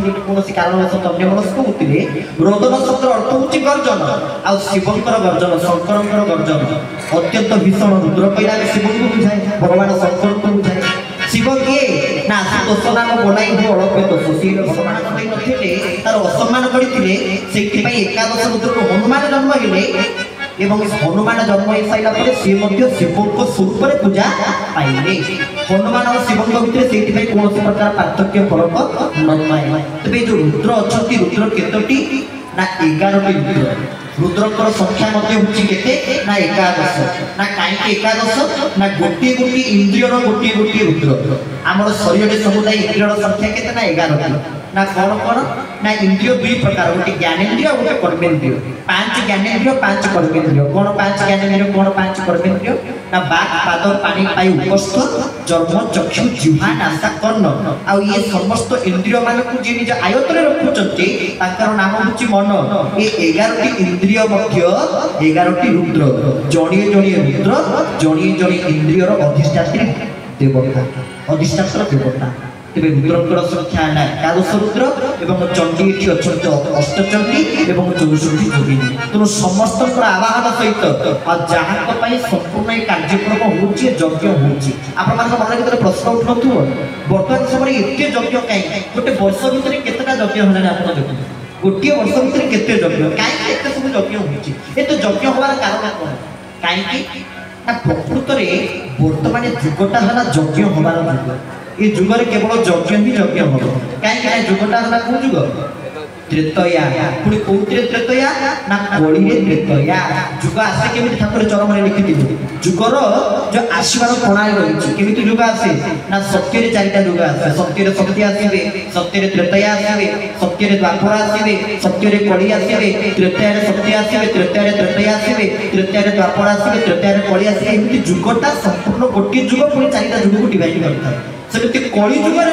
कौन कारण तन्य मनस्क होते रोदन शब्द अर्थ हूँ गर्जन आ शिवंकर गर्जन शंकर गर्जन अत्यंत भीषण रुद्र कहला शिव को बुझाए भगवान शंकर को बुझाए शिव किए ना दोष नाम बनाई हो अलप्य दोष सी भगवान कई नथिले तार असम्मान करथिले सेति पई एकादश रुद्र को हनुमान जन्म हेले एवं हनुमान जन्म हो सारा पर सी शिव को स्वरूप पूजा पाइले हनुमान और शिव भितर कौन प्रकार पार्थक्य फरक न तेज जो रुद्र अच्छा रुद्र केतोटी ना 11टी रुद्र रुद्रकर संख्या होते ना एकादश ना कहीं एकादश ना गोटे गोटे इंद्रियर गोटे गोटे रुद्र आम शरीर समुदाय इंद्रियर संख्या केते ना 11टी ना कौन कौन ना इंद्रिय दुई प्रकार गोटे ज्ञानेन्द्रिय गोटे कर्मेन्द्रिय 5 ज्ञानेन्द्रिय 5 कर्मेन्द्रिय कौन 5 ज्ञानेन्द्रिय कौन 5 कर्मेन्द्रिय ना बाक पाद पानी पाई उपस्थ जन्म चक्षु जिह्वा नासा कर्ण आ ये समस्त इंद्रिय मान को जे निज आयतन रखुचंती ताकर नाम होची मन ये 11टी इंद्रिय मध्य 11टी रुद्र जणिए जणिए रुद्र जणिए जणिए इंद्रियर अधिष्ठात्री देवता अधिष्ठात्र देवता तेरे रुद्रकर संख्या है एकादश रुद्र एवं चंडी ये अच्छा अष्टचंडी एवं 64 योगिनी तेणु समस्त आवाहन सहित जहाँ संपूर्ण कार्यक्रम होची यज्ञ होची मन भर प्रश्न उठु बर्तमान समय एत यज्ञ कहीं गोटे वर्ष भितर केतटा यज्ञ है आप देखते गोटे वर्ष भितर केते यज्ञ कहीं एत सब यज्ञ होची एत यज्ञ हमार कारण कौन कहीं प्रकृत में बर्तमान जुगटा है यज्ञ हमार जुग ये जुगर केवल यज्ञ ही यज्ञ हम कहीं जुगटा है कौ जुग त्रेतया पुणी कौन त्रेतया ना कली त्रेतया जुग आसे केमी ठाकुर चरम लिखि जुगर जो आसवार प्रणाली रही केमी जुग आसे ना सत्य चारिटा जुग आसे सत्य शक्ति आसवे सत्य त्रेतया आसवे सत्य द्वापर आसवे सत्य कली आसवे त्रेतया शक्ति आसवे त्रेतया त्रेतया आसवे त्रेतया द्वापर आसवे त्रेतया कली आसवे एमती जुगटा संपूर्ण गोटे जुग पुणी चारिटा जुग को डिवाइड करता है सेमती कली जुगर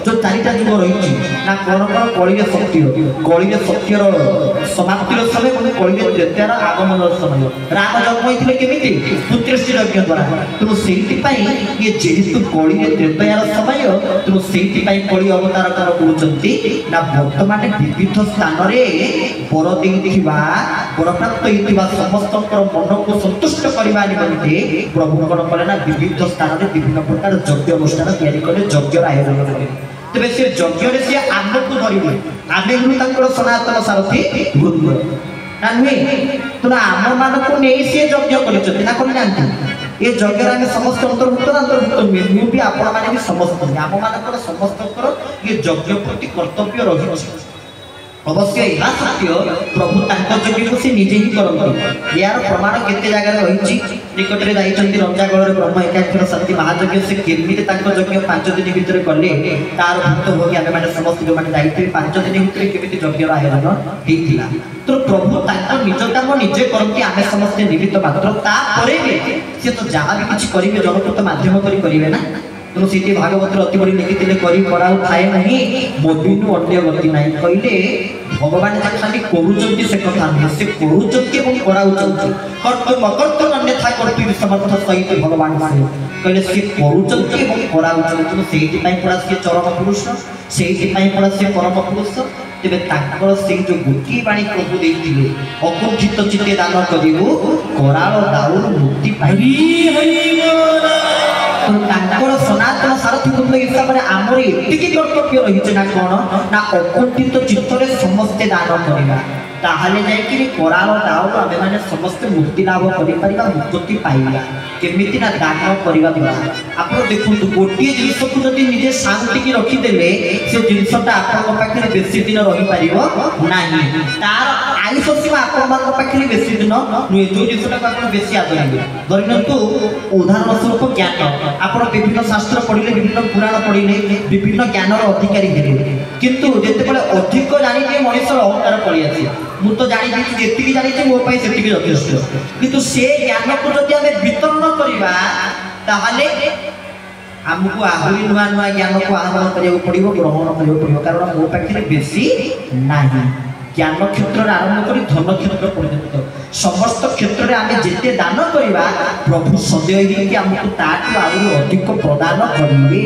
जो चारिटा जुग रही ना कौन कौन कली शक्ति कली सत्यर समाप्तिर समय कली त्रेतार आगमन समय राम जन्म होते केमी पुत्रश्री यज्ञ द्वारा तेणु से ये जेहेतु कली त्रेतार समय तेणु से कली अवतार कर कहते ना बर्तमान विविध स्थान में बर देवा बर प्राप्त होता समस्त मन को संतुष्ट करने निमंते प्रभु कौन कले ना विविध स्थान में विभिन्न प्रकार यज्ञ अनुष्ठान तैयारी कले यज्ञ आयोजन कले तेरे से यज्ञ से आनंद धरवे आमे सनातन सारथी गुरु ना नुहे तेना आम मान को नहीं सी यज्ञ कर ये यज्ञ आम समस्त अंतर्भुक्त अंतर्भुक्त नुहे मुझे आपण मैंने भी समस्त आम मान समस्त ये यज्ञ प्रति कर्तव्य रही अवश्य यह सत्य प्रभु यज्ञ को सी निजे ही करते यार प्रमाण केते जगह रही निकट में जाइए रंजागढ़ ब्रह्म एकाक्षर शांति महायज्ञ से केमी यज्ञ 5 दिन भितर कले तार भक्त भोगी आम मैंने समस्त जो मैंने जाइए 5 दिन भितर केमी यज्ञ आयोजन होता तो प्रभु निज काम निजे करती आम समस्ते निमित्त मात्र सी तो जहाँ भी किसी करेंगे जनकृत मध्यम करेंगे ना तेणु सीटी भागवत अति बड़ी लिखी करी कराऊ थाए नहीं मोबिनु अन्य गति नहीं कहले भगवान खाली करुचंती से कथा नहीं से करुचंती और कराउचंती कर्तव्य अकर्तव्य अन्यथा कर्तव्य समर्थ सहित भगवान से कहले से करुचंती और कराउचंती तेणु सेठी पई पड़ा से चरम पुरुष सेठी पई पड़ा से परम पुरुष तेबे ताकर से जो गोटी बाणी प्रभु देइथिले अकुंठित चित्ते दान करिवो कराल दाउर मुक्ति पाई सनातन सारथी पुत्र हिसाब से आमर एति कर्तव्य रही ना कौन ना अकुंठित चित्तरे समस्ते दान करवा ताहले जाइकि कराल दाउर आमे माने समस्ते मुक्ति लाभ करिपारिबा मुक्ति पाइबा केमिति ना दान करवा दिबा आपण देखुंतु गोटिए जिनिस को जदि निजे शांति की रखी देले से जिनिसटा आपण पाखरे बेसी दिन रही पारिबो नाही तार आयुष सीमा आपण मान पाखरे बेसी दिन नुए जो जिनिसटा आपण बेसी आदरिबे धरिनतु उदाहरण स्वरूप ज्ञान आपण विभिन्न शास्त्र पढ़िले विभिन्न पुराण पढ़िले विभिन्न ज्ञानर अधिकारी हेले किंतु जेतेबेले अधिक जानिके मनुष्य अहंकार पड़ी आसी मु तो जानी जी जानी मो से यथेष्ट किंतु से ज्ञान को जब आम वितरण करवा ताहले आमको आहरी नुआ नुआ ज्ञान को आहरण करिया पड़ो ग्रहण करिया पड़ो कारण मो पाखे बेसी नाही ज्ञान क्षेत्र आरंभ कर धन क्षेत्र पर्यंत समस्त क्षेत्र में आम जिते दान करवा प्रभु सदैव ही आमको ताठू आहुरी अधिक प्रदान करेंगे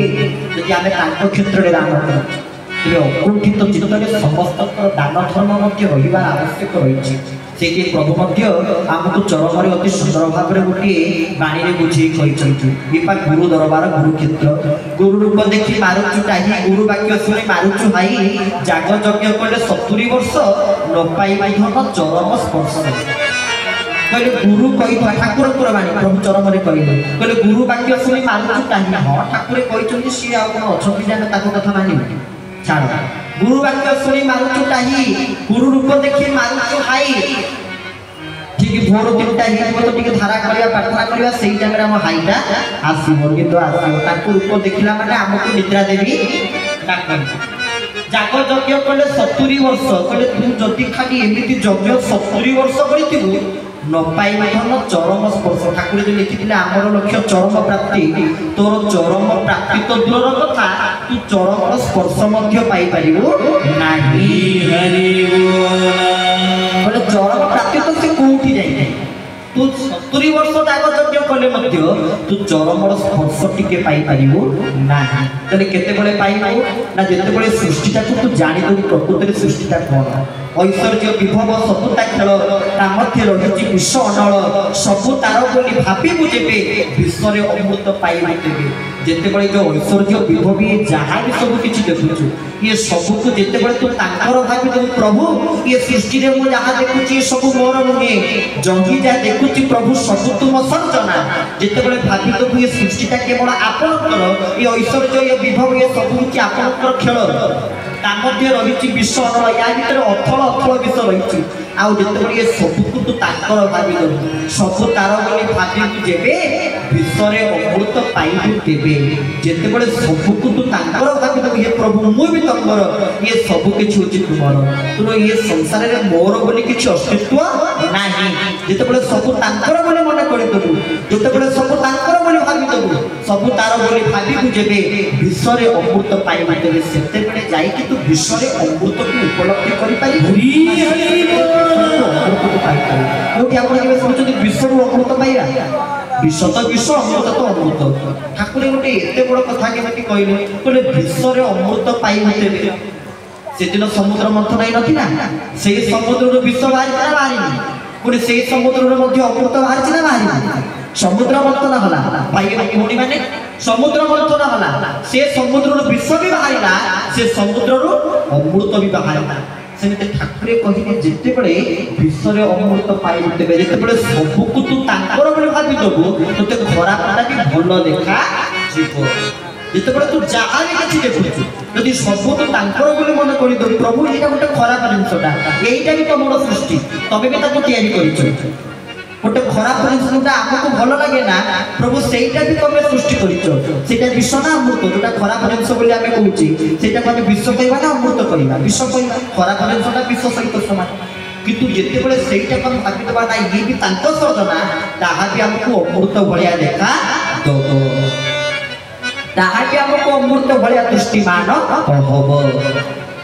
जदि आम क्षेत्र में दान कर तेरे अकुंठित चित्तरे समस्त दान धर्म रहा आवश्यक रही से प्रभु आमको चरम अति सुंदर भाव में गोटे बाणी बुझे गुरु दरबार गुरु क्षेत्र गुरु रूप देखी मारुचु टाही गुरु वाक्य शुणी मारुचु हाई जाग यज्ञ कले 70 वर्ष न पाई धन चरम स्पर्श कहले गुरु कही ठाकुर बाणी प्रभु चरम कहले गुरु वाक्य शुणी मारुचु टाही हाँ ठाकुर कहते सी अच्छा कथा मानी छाड़ गुरु वाक्य शुणी मारुचु टाही गुरु रूप देखी मारुचु हाई ठीक भोर 3टा तो टिके धारा करवा प्रार्थना करवा सेही टाइम रे हम हाईटा आसीबो किंतु आसीबो ताकू रूप देखिला माने हमको निद्रा देवी डाकन जाग यज्ञ कले 70 वर्ष कहले तू जति खाली एमिति यज्ञ 70 वर्ष करिथिबु न पाई धन चरम स्पर्श ठाकुर जो लिखिथिले आमर लक्ष्य चरम प्राप्ति तोर चरम प्राप्ति तो दूर कथा तू चरम स्पर्श मध्य पाई परिबो नाही हरि बोल चरम प्राप्ति तो से कोठी जाई तू 70 वर्ष जाग यज्ञ कले मध्य तू चरम स्पर्श टिके पाई परिबो नाही तले केते बेले पाइबो ना जेते बेले सृष्टिटा को तू जानि दो प्रकृति सृष्टिटा कोन ऐश्वर्य विभव सबुता खेल मध्य रही विश्व अनल सबू तार बोली भाविबू जेबे विश्व अमृत पाइबू तेबे जेतेबेले जो ऐश्वर्य विभव ये जहाँ भी सब किसी देखुचु ये सबू को जेतेबेले तू तांकर भाविदे प्रभु ये सृष्टि रे मु जहाँ देखुची ये सब मोर नुहे जंगी जा देखुची प्रभु सबू तुम सर्जना जेतेबेले भाविदे ये सृष्टिटा केवल आपणकर ये ऐश्वर्य ये विभव ये सब किछि आपणकर खेल मध्य रही विश्व अनल या भर अथल अथल विषय रही आउ जिते ये सबको तू ताकर भावी सबू तार बोली भावी जेबे विश्व अमृत पाइबू तेबे जिते सबको तू ताकर भावी हे प्रभु मु भी तंकर ये सब किछि होछि तुमर तुम ये संसार रे मोर बोली किछि अस्तित्व नाही जिते सबू ताकर बोली मन करिदबु जिते सबू ताकर बोली भावी सबू तार बोली भावी जेबे विश्व अमृत पाइबू तेबे सेते बेले जाई कि तू विश्व अमृत को उपलब्धि करि पारि विश्व अमृत पाइबा विश्व तो विश्व अमृत तो अमृत ठाकुर गोटे एत बड़ कथा केମିତି कहले कहले विश्व अमृत पाइबे से दिन समुद्र मंथन आई नथिला से समुद्र विश्व बाहरी पुणी से समुद्र अमृत बाहरी ना बाहरी समुद्र मंथन हला पाइबा कोणी माने समुद्र मंथन हला से समुद्र विश्व भी बाहरिला से समुद्र अमृत भी बाहरिला सेमते ठाकुरे कहिने जेते बळे विश्व रे अमृत पाइबे तेबे जेते बळे सबको तू तांकर बळे भाबी दबो तते खराबटा भी भलो देखा जीवो जेते बळे तू जहां भी किछि देखुछु यदि सब तो तांकर बळे मन करि दो प्रभु एटा गोटे खराब जिंसटा एटा भी तमरो सृष्टि तबे भी ताको तयारी करिछ गोटे खराब जिनसटा आमको भल लगे ना प्रभु सेटा भी तुम सृष्टि कर विश्व ना अमृत जोटा खराब जिनस बोली आम कहूँ से विश्व कहवा ना अमृत कहवा विश्व कहवा खराब जिनसटा विश्व सहित समान किंतु जितेबले सेटा कम भाविदबा ना ये भी तांको सजना ताहा भी हमको अमृत भलिया देखा दो ताहा भी हमको अमृत भलिया दृष्टिमान हबो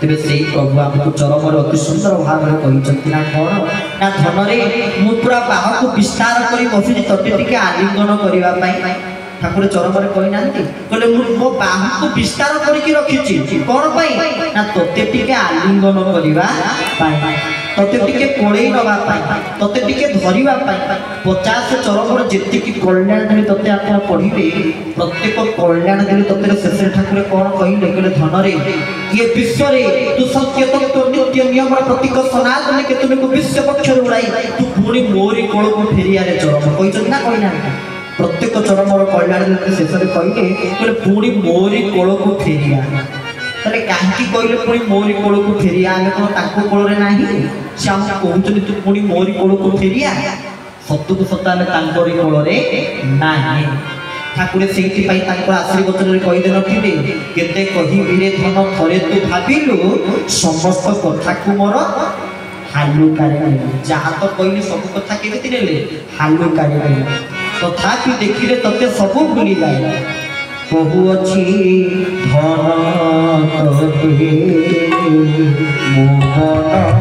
तेरे से प्रभु आमको चरम अति सुंदर भाव में कही ना कौन ना धन रे मु पूरा बाह को विस्तार करी बसी तटे टिके आलिंगन करने ठाकुर चरम कही ना कहले मो बाह को विस्तार करके रखी कौन पाई ना तोते टिके आलिंगन करने तोते टिके कोड़े नवा तोते टिके धरिबा 50 चरम जेति की कल्याण देवी तोते आप पढ़िबे प्रत्येक कल्याण देवी तोते शेष ठाकुर कौन कहले कहले धन रे ये विश्व रे तू सत्य तत्व नित्य नियम प्रतीक सनातन के तुमको विश्व पक्ष उड़ाई तू पुणी मोरी कोल को फेरिया रे चरम कहि ना कहना प्रत्येक चरम कल्याण देवी शेष रे कहले कहले पुणी मोरी कोल को फेरिया तले काहे कहले पुणी मोरी कोल को फेरिया आमे कोन ताको कोल रे नाही से हम कहउतनी तू पुणी मोरी कोल को फेरिया सत्य को सत्य आमे तांकोरी कोल रे नाही ठाकुर से आशीर्वचन कही दे नथिबे केते कहिबि रे धन थरे तू भाबिलु समस्त कथा को मोर हालुकारे जहाँ तो कहली सब कथा केमिति नेले हालुकारे तथापि देखिले तते सब भूली जाए बहु अछि धन तोते मोहन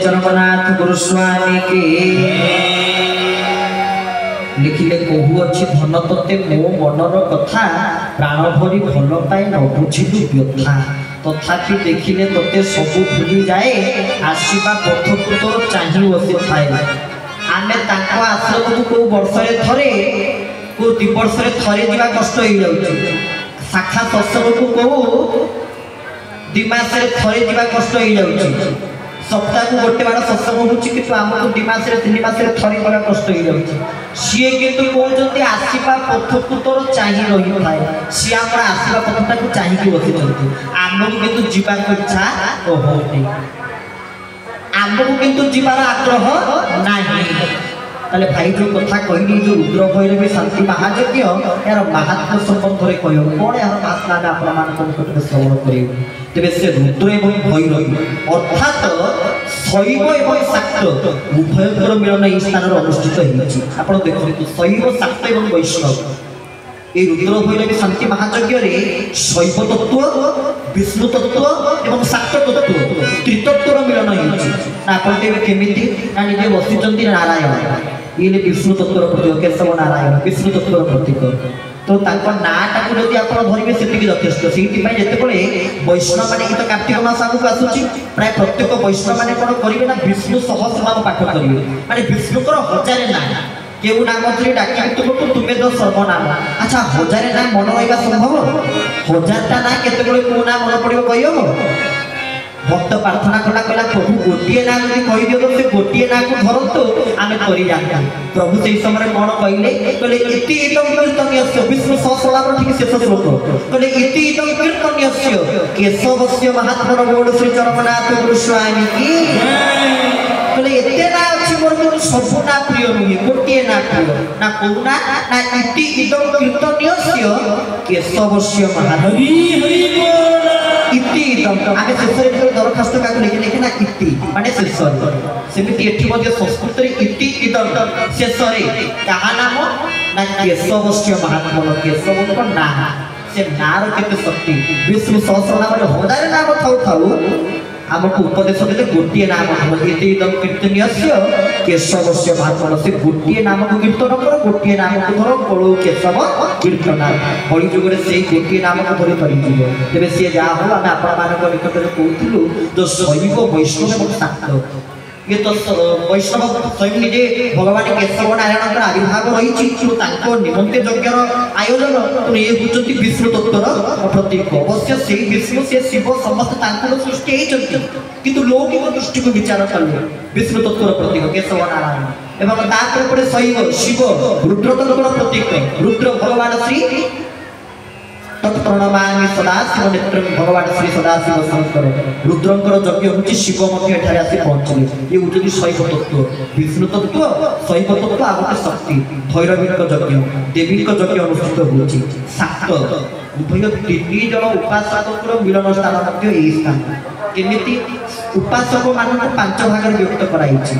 चरमनाथ गोस्वामी के लिखिले कहू अच्छी धन तोते मो मनर कथा प्राण भरी भल पाए न बुझिलु व्यथा तथापि देखिले तोते सबु भूली जाए आसीबा पथकु तो चाहि बसी थाए आमे ताको आश्रम को वर्षरे थरे को दि वर्षरे थरे जीवा कष्ट हो जाउची शाखा सत्संग को कहू दिमासरे थरे जीवा कष्ट हो जाउची सप्ताह को गोटे बार सत्संग होउची कि हमको दिमासरे 3 मासरे थरे बड़ा कष्ट हो जाउची सीए किंतु कहउचंती आसीबा पथकु तोर चाहि रही थाए सी हमरा आसीबा पथटा को चाहि कि बसी चलती हमको किंतु जीवा को इच्छा हो होनी हमको किंतु जीवार आग्रह नाही ताले भाई जो कथा कहली जो रुद्र भैरवी शांति महायज्ञ यार महात्म संबंध रे कहयो कोन यार महात्मा ना प्रमाण को श्रवण करियो तेबे से रुद्र एवं भैरवी अर्थात शैव एवं शाक्त उभयकर मिलन ई स्थान रे अनुष्ठित होइछि आपण देखितो शैव शाक्त एवं वैष्णव ए रुद्र भैरवी शांति महायज्ञ रे शैव तत्व विष्णु तत्व एवं शाक्त तत्व त्रितत्वर मिलन होइछि ना आपण देबे केमिति ना निजे बसिचंती नारायण ये विष्णु तत्वर प्रतीक केशव नारायण विष्णु तत्वर प्रतीक तो नाटा को जब आप धरवे से यथेष से वैष्णव मैंने तो कार्तिक मास आगे आसूँ प्राय प्रत्येक वैष्णव मैंने कौन करेंगे ना विष्णु सहस्रनाम पाठ करेंगे माने विष्णुकर हजार ना केउ नाम धरी डाक तुमको तुम्हें तो सर्वनाम अच्छा हजार ना मन रहा संभव हजारटा ना केतबेले को ना मन पड़ो कह भक्त प्रार्थना कला कहला प्रभु गोटे ना यदि कही दियो तो से गोटे ना को धरतो आमे करी जाता प्रभु से समय कौन कहले इति इदं कीर्तन्यस्य विष्णु सहस्रनाम ठीक शेष श्लोक कहले इति इदं कीर्तन्यस्य केशवस्य महात्मन गौड़ श्री चरमनाथ गोस्वामी की कहले एते ना अछि मोर को सब ना प्रिय नुहे गोटे ना प्रिय ना कोना ना इति इदं कीर्तन्यस्य केशवस्य महात्मन हरि बोल इति इदं आगे शेष दरखास्त का लिखे ना इति माने शेष सेमिति एठी मध्ये संस्कृत रे इति इदं शेष रे कहा नाम ना केशवस्य महात्मा केशव को ना से नार केते शक्ति विष्णु सहस्रनाम रे हजार नाम थाउ थाउ हमको उपदेश देले गोटिए नाम हम इति इदं कीर्तन्यस्य केशवस्य महात्मा से गोटिए नाम को कीर्तन करो गोटिए नाम को धरो कोळो केशव कीर्तन होली जुगरे सेही गोटिए नाम को धरि करि दियो तबे से जा हो हम आपण मानक निकट रे कहथिलु जो शैव वैष्णव एवं शाक्त ये तो वैष्णव स्वयं निजे भगवान केशव नारायण आविर्भाव रही निमंत्रे यज्ञर आयोजन तो ये होती विष्णु तत्वर प्रतीक अवश्य से विष्णु से शिव समस्त सृष्टि किंतु लौकिक दृष्टि को विचार कले विष्णु तत्वर प्रतीक केशव नारायण एवं शैव शिव रुद्र तत्वर प्रतीक रुद्र भगवान श्री तत्प्रणमामि सदाशिव नेत्र भगवान श्री सदाशिव शंकर रुद्रंकर यज्ञ होची शिव मध्य एठारे आसी पहुंचले ये होची शैव तत्व विष्णु तत्व शैव तत्व आगते शक्ति भैरवीर यज्ञ देवीर यज्ञ अनुष्ठित होची शाक्त उभय तीन जन उपासकर मिलन स्थान मध्य एई स्थान केमिति उपासक मानक पांच भाग रे व्यक्त कराइछि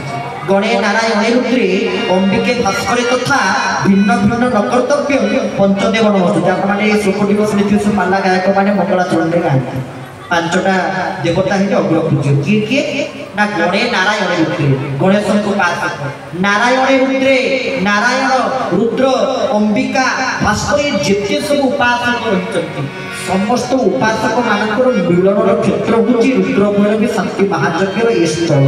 गणे नारायण रुद्रे अंबिके भास्करे तथा भिन्न भिन्न नकर्तव्य पंचदेव नमस्ते आप माने श्लोक दिवस नीति माला गायक माने मंगलाचरण रे गायक पांचटा देवता हे अग्रपूज्य किए ना गणे नारायण रुद्रे गणेश को उपासक नारायण रुद्रे नारायण रुद्र अंबिका भास्कर जेते सब उपासक रहिचंती समस्त उपासक मानकर मिलनर क्षेत्र होची रुद्र भैरवी शक्ति महायज्ञर ए स्थल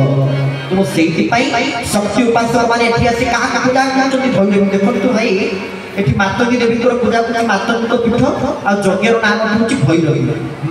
तो सेति पई शक्ति उपासक माने एठी आसी कहा पूजा करछथि भैरवी देखंतु भाई एठी मातंगी देवी पूजा पूजा मातंगी पीठ आ यज्ञर नाम होची भैरवी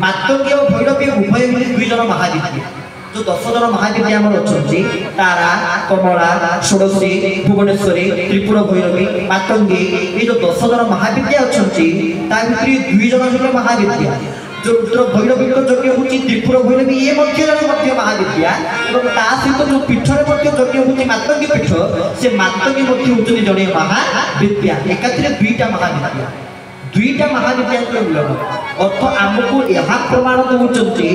मातंगी और भैरवी उभय मिली दुई जन महाविद्या जो 10 जन महाविद्या हमर अछथि तारा कमला षोडशी भुवनेश्वरी त्रिपुरा भैरवी मातंगी ए जो 10 जन महाविद्या अछथि ता भितरी दुई जन जन महाविद्या जो रुद्र भैरवी यज्ञ होची त्रिपुरा भैरवी ए मध्य जन मध्य महाविद्या और ता सहित जो पीठरे मध्य यज्ञ होची मातंगी पीठ से मातंगी मध्य होची जने महाविद्या एकात्रे दुईटा महाविद्या मिलन अर्थ आमको यह प्रमाण दूसरी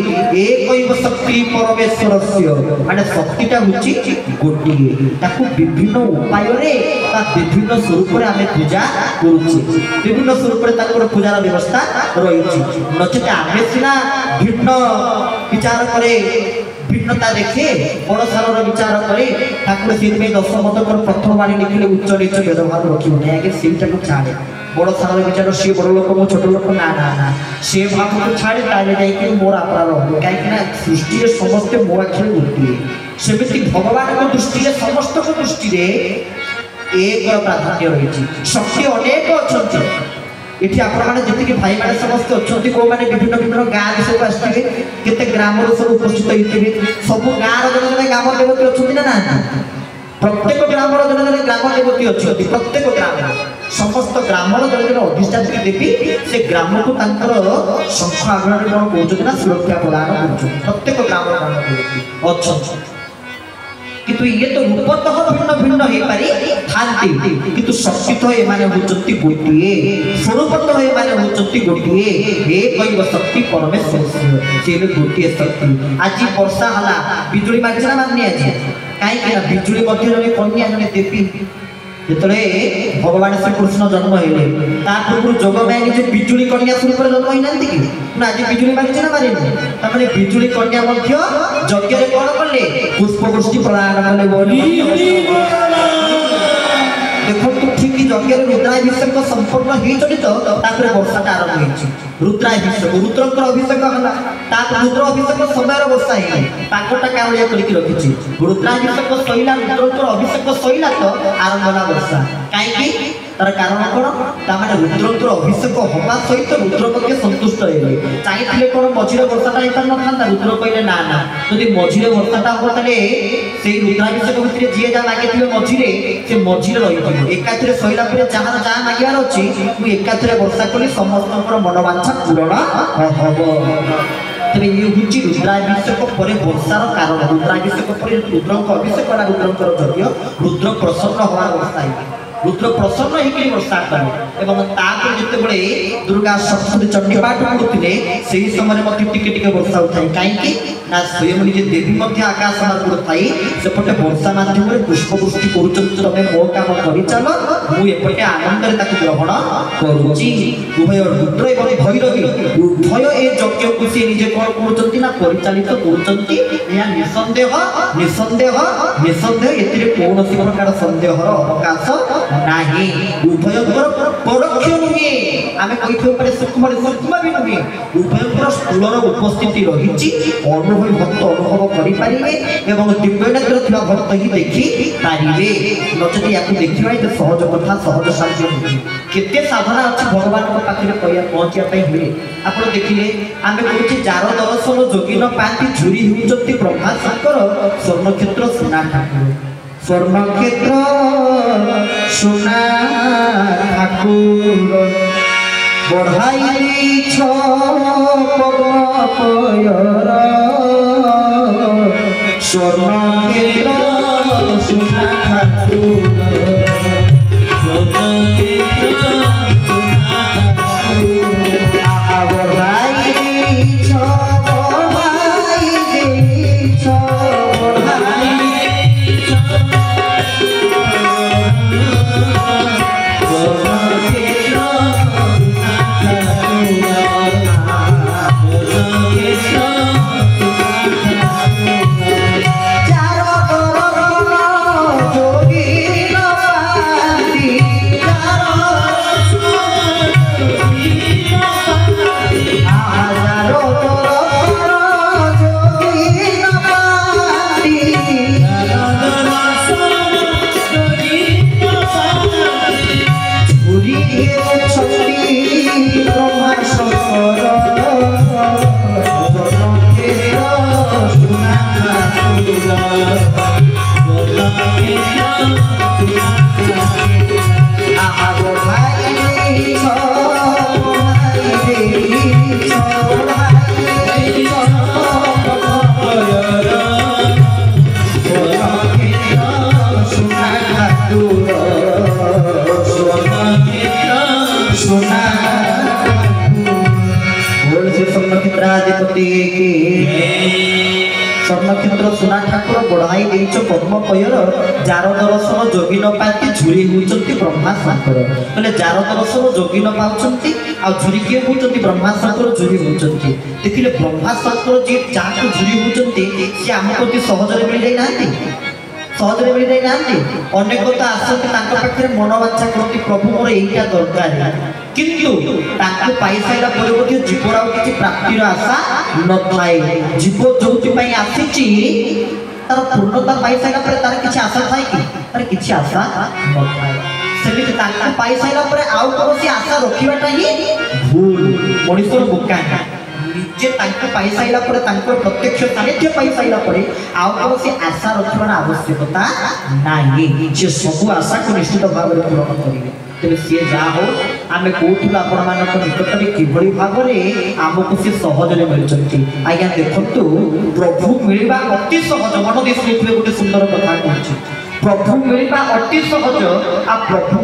एक शक्ति परमेश्वर माने शक्तिटा होची गोटिए ताकू विभिन्न उपाय रे ता विभिन्न स्वरूप रे आमे पूजा करूची विभिन्न स्वरूप रे ताकर पूजार व्यवस्था रहिची नचते आमे सिना भिन्न विचार करे भिन्नता देखे बड़ सार विचार करे ठाकुर से दश मत प्रथम बाणी लिखिले उच्च नीच व्यवहार रखिबने आगे सीटा को छाड़े बड़ सार विचार सी बड़ लोक मो छोट लोक ना ना ना से भाव को छाड़े ताले जाई मोर अपराध हो कहीं ना सृष्टि समस्त मो आखिरे गोटे सेमिति भगवान को दृष्टि रे समस्त को दृष्टि रे एक प्राधान्य रही शक्ति अनेक अच्छे ये आपण जी भाई मैंने समस्त अच्छा कौ मैंने विभिन्न विभिन्न गाँव सब आसवे केते ग्राम सब उपस्थित होते सब गाँव जन जन ग्राम देवती अच्छा ना प्रत्येक ग्राम जन जन ग्राम देवती अच्छा प्रत्येक ग्राम समस्त ग्राम जन जन अधिष्ठात्री देवी से ग्राम को शंख आग्रह कौन ना सुरक्षा प्रदान कर प्रत्येक ग्राम अच्छा किंतु ये तो रूपतः भिन्न भिन्न हो पारी थांती किंतु शक्तितः ए माने होचंती गोटिए स्वरूपतः ए माने होचंती गोटिए एक शक्ति परमेश्वर से गोटिए शक्ति आज वर्षा हला बिजुली मारछना माननी आज काई कि बिजुली मध्य जने कन्या जने देवी जेतले भगवान श्री कृष्ण जन्म हेले ता पूर्व जोग में जो बिजुली कन्या स्वरूप जन्म होइनांती कि ना आज बिजुली मारछे ना मारेनी ता माने बिजुली कन्या मध्य यज्ञ रे कोन करले पुष्पवृष्टि प्रदान करले बोली देखो तो ठीक यज्ञ रे रुद्राभिषेक संपूर्ण ही चलित तापर वर्षाटा आरंभ होइछि रुद्राभिषेक रुद्रकर अभिषेक हला ता रुद्र अभिषेक समय वर्षा हे ताकटा कावलिया करिक रखिछि रुद्राभिषेक सइला रुद्रकर अभिषेक सइला तो आरंभ होला वर्षा काई कि तार कारण कोन ता माने रुद्रकर अभिषेक होबा सहित रुद्र पके संतुष्ट हेले चाहिथिले कोन मझिरे वर्षाटा हेता न थांता रुद्र कहले ना ना यदि मझिरे वर्षाटा हो ताले सेई रुद्राभिषेक भितरे जिए जा मागिथिबे मझिरे से मझिरे रहिथिबे एकाथरे सइला परे जहार जहा मागियार अछि मु एकाथरे वर्षा कली समस्तकर मनोवांछा पूर्ण हबो तबे ये हुची रुद्राभिषेक परे वर्षार कारण रुद्राभिषेक परे रुद्रक अभिषेक करा रुद्रकर यज्ञ रुद्र प्रसन्न होवार वर्षा हे रुद्र प्रसन्न होकर वर्षा कले एवं तापर जिते दुर्गा सप्तशती चंडी पाठ करते से समय टिके टिके वर्षा उठाए कहीं ना स्वयं निजे देवी आकाश मार्ग थाई सेपटे वर्षा मध्यम पुष्पवृष्टि कर मो काम कर चल मुझे आनंद ग्रहण करुच्ची उभय रुद्र और भैरवी उभय ए यज्ञ को सी निजे कौन कर परिचालित कर निसंदेह निसंदेह निसंदेह ए कौन प्रकार संदेह अवकाश नहीं उभयंकर परोक्ष नुहे आमे कहिथो परे सूक्ष्म भी नुहे उभयंकर स्थूलर उपस्थिति रहिछि अनुभव भक्त अनुभव करि परिबे एवं दिव्यनेत्र थिबा भक्त ही देखि पारिबे नचति याकु देखिबा ए सहज कथा सहज साध्य नुहे केते साधना अछि भगवान को पाखरे कहिया पहुंचिया पई हुए आपण देखिले आमे कहछि जार दर्शन जोगिन पांति झुरी हुचति ब्रह्मा शंकर स्वर्ण क्षेत्र सुना ठाकुर स्वर्ण क्षेत्र सुना ठाकुर बढ़ाई छ पद्म पयर स्वर्ण क्षेत्र सुना ठाकुर स्वर्ण क्षेत्र जोगी स्वर्णक्षेत्र सुना ठाकुर बढ़ाई देच पद्म पयर जार दर्शन जोगी न पाती झुरी होती ब्रह्मा शंकर बोले जार दर्शन जोगी न पाउछंती आ झुरी किए होती ब्रह्मा शंकर झुरी होती देखिले ब्रह्मा शंकर जी जाको झुरी होती से आम प्रति सहजरे मिल जाई नांती सहजरे मिल जाई नांती अनेक तो आसते तांको पाखरे मनोवांछा करती प्रभु मोर एइटा दरकार किंतु तांको पाई साइला परे मध्ये जीवरा किछि प्राप्तिर आशा न थाए जीव जोति पई आसीची तार पूर्णता पाई साइला परे तार किछि आशा थाए कि तार किछि आशा न थाए सेमिति तांको पाई साइला परे आउ कोनोसी आशा रखिबाटा ही भूल मनिषर बोका जे तांको पाई साइला परे तांको प्रत्यक्ष सानिध्य पाई साइला परे आउ कोनोसी आशा रखिबार आवश्यकता नाही जे सब आशा को निश्चित भाव रे पूर्ण करिवे तेरे सी जा हो आमे कोठुल आपण मानक निकटरे किभଳି भाबरे आमको से सहज रे मिलचंती आज्ञा देखंतु प्रभु मिलबा अति सहज मन देश गोटे सुंदर कथा कहछि प्रभु मिलबा अति सहज आ प्रभु